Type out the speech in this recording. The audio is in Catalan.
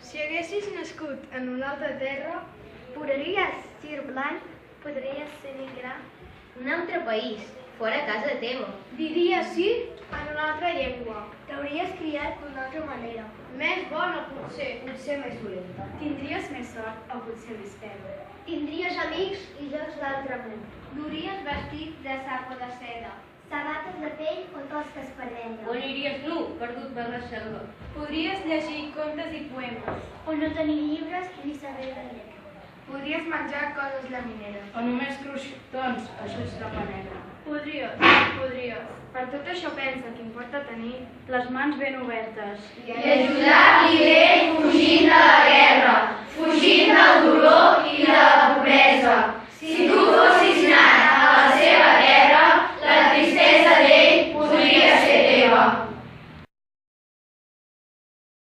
Si haguessis nascut en una altra terra, podries ser blanc, podries ser negre. Un altre país, fora casa teva. diries sí en una altra llengua. T'hauries criat d'una altra manera. Més bona, potser. Potser més dolenta. Tindries més sort o potser més pèrdua. Tindries amics i jocs d'altre món. Duries vestit de sac o de seda. Sabates de pell o tosques per vendre. On iries nu, perdut per la selva? Podries llegir contes i poemes. O no tenir llibres ni saber de lletra. Podries menjar coses llamineres. O només croixons, això és la negra. Podries. Per tot això pensa que importa tenir Les mans ben obertes. i ajudar